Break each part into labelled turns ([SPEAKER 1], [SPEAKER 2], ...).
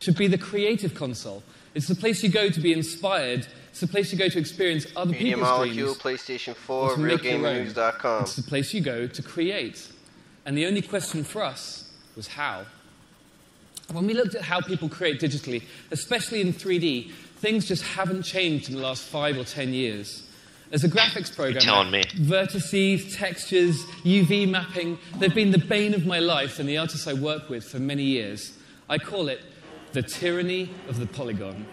[SPEAKER 1] should be the creative console. It's the place you go to be inspired. It's the place you go to experience other
[SPEAKER 2] Media
[SPEAKER 1] people's
[SPEAKER 2] Molecule,
[SPEAKER 1] dreams.
[SPEAKER 2] PlayStation 4,
[SPEAKER 1] to make your own.
[SPEAKER 2] RealGamerNews.com.
[SPEAKER 1] It's the place you go to create. And the only question for us was how. When we looked at how people create digitally, especially in 3D, things just haven't changed in the last 5 or 10 years. As a graphics programmer, vertices, textures, UV mapping, they've been the bane of my life and the artists I work with for many years. I call it the tyranny of the polygon.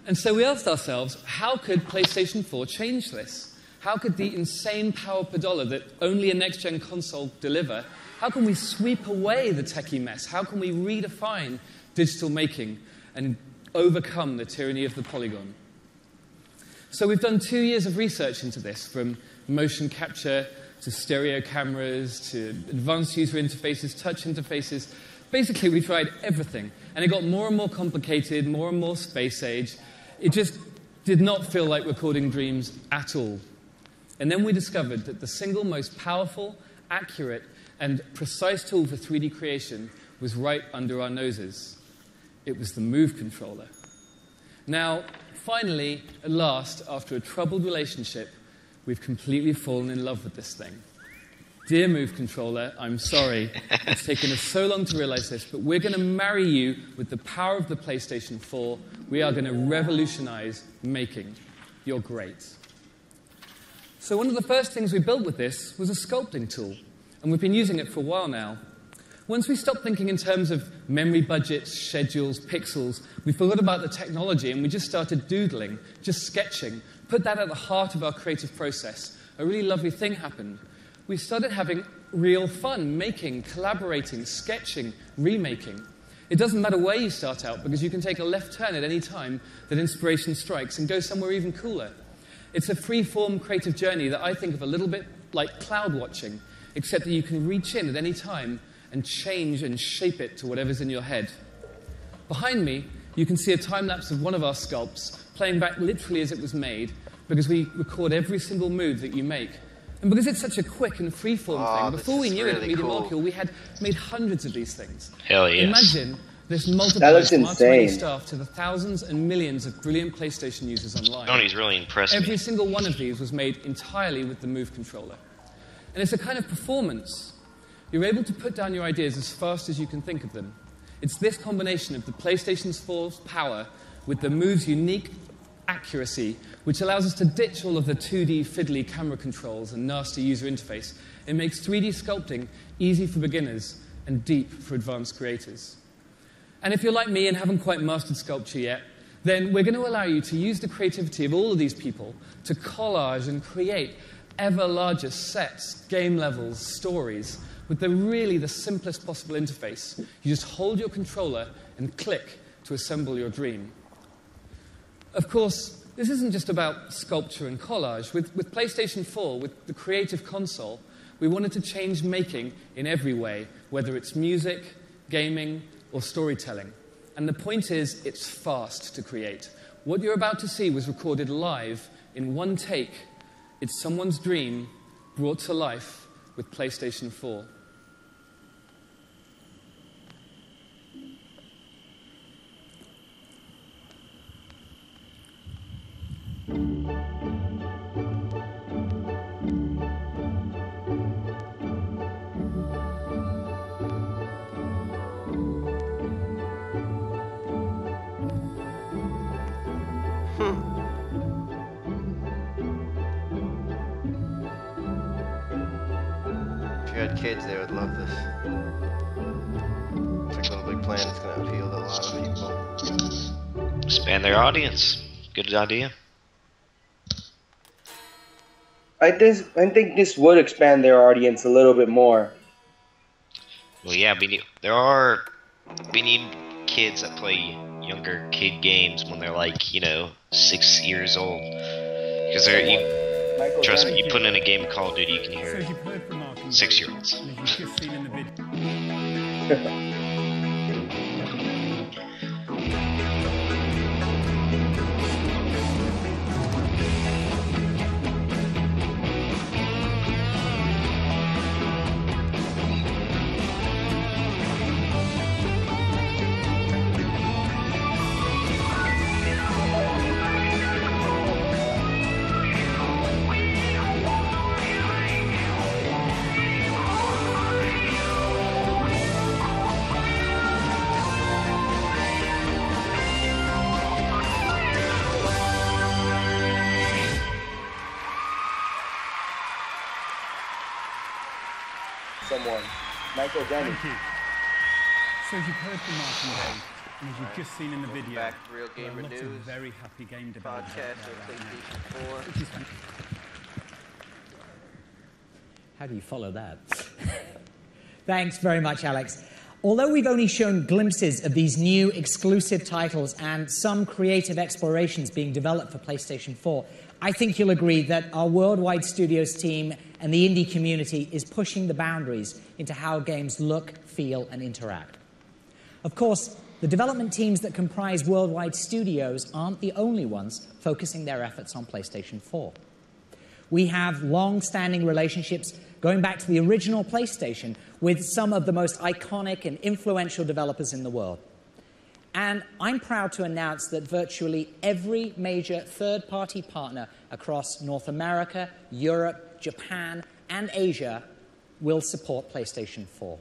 [SPEAKER 1] And so we asked ourselves, how could PlayStation 4 change this? How could the insane power per dollar that only a next-gen console deliver, how can we sweep away the techie mess? How can we redefine digital making and overcome the tyranny of the polygon? So we've done 2 years of research into this, from motion capture to stereo cameras to advanced user interfaces, touch interfaces. Basically, we tried everything. And it got more and more complicated, more and more space age. It just did not feel like recording dreams at all. And then we discovered that the single most powerful, accurate, and precise tool for 3D creation was right under our noses. It was the Move controller. Now, finally, at last, after a troubled relationship, we've completely fallen in love with this thing. Dear Move controller, I'm sorry. It's taken us so long to realize this, but we're going to marry you with the power of the PlayStation 4. We are going to revolutionize making. You're great. So one of the first things we built with this was a sculpting tool, and we've been using it for a while now. Once we stopped thinking in terms of memory budgets, schedules, pixels, we forgot about the technology and we just started doodling, just sketching, put that at the heart of our creative process. A really lovely thing happened. We started having real fun, making, collaborating, sketching, remaking. It doesn't matter where you start out because you can take a left turn at any time that inspiration strikes and go somewhere even cooler. It's a free-form creative journey that I think of a little bit like cloud watching, except that you can reach in at any time and change and shape it to whatever's in your head. Behind me, you can see a time-lapse of one of our sculpts playing back literally as it was made, because we record every single move that you make. And because it's such a quick and free-form thing, before we knew it at Media Molecule, we had made hundreds of these things.
[SPEAKER 3] Hell yes.
[SPEAKER 1] Imagine this multiplied from our tiny staff to the thousands and millions of brilliant PlayStation users online.
[SPEAKER 3] Tony's really impressed me.
[SPEAKER 1] Every single one of these was made entirely with the Move controller. And it's a kind of performance. You're able to put down your ideas as fast as you can think of them. It's this combination of the PlayStation 4's power with the Move's unique accuracy, which allows us to ditch all of the 2D fiddly camera controls and nasty user interface. It makes 3D sculpting easy for beginners and deep for advanced creators. And if you're like me and haven't quite mastered sculpture yet, then we're going to allow you to use the creativity of all of these people to collage and create ever larger sets, game levels, stories, with the simplest possible interface. You just hold your controller and click to assemble your dream. Of course, this isn't just about sculpture and collage. With PlayStation 4, with the creative console, we wanted to change making in every way, whether it's music, gaming, or storytelling. And the point is, it's fast to create. What you're about to see was recorded live in one take. It's someone's dream brought to life with PlayStation 4.
[SPEAKER 2] If you had kids, they would love this. It's like Little Big Plan. It's going to appeal to a lot of people.
[SPEAKER 3] Expand their audience. Good idea.
[SPEAKER 4] I think this would expand their audience a little bit more.
[SPEAKER 3] Well, yeah, we need kids that play younger kid games when they're like, 6 years old. Because trust me, you put in a game of Call of Duty, you can hear 6-year-olds.
[SPEAKER 4] Michael Denny.
[SPEAKER 5] Thank you. So as you've heard from Mark and Dave, and as you've just seen in the video,
[SPEAKER 2] back to Real
[SPEAKER 5] there are
[SPEAKER 2] Gamer
[SPEAKER 5] lots of
[SPEAKER 2] News.
[SPEAKER 5] very happy game developers
[SPEAKER 2] Podcast
[SPEAKER 5] out there
[SPEAKER 2] of
[SPEAKER 5] right now,
[SPEAKER 2] PlayStation 4.
[SPEAKER 5] which is fantastic.
[SPEAKER 6] How do you follow that? Thanks very much, Alex. Although we've only shown glimpses of these new exclusive titles and some creative explorations being developed for PlayStation 4, I think you'll agree that our worldwide studios team and the indie community is pushing the boundaries into how games look, feel, and interact. Of course, the development teams that comprise worldwide studios aren't the only ones focusing their efforts on PlayStation 4. We have long-standing relationships going back to the original PlayStation with some of the most iconic and influential developers in the world. And I'm proud to announce that virtually every major third-party partner across North America, Europe, Japan, and Asia will support PlayStation 4.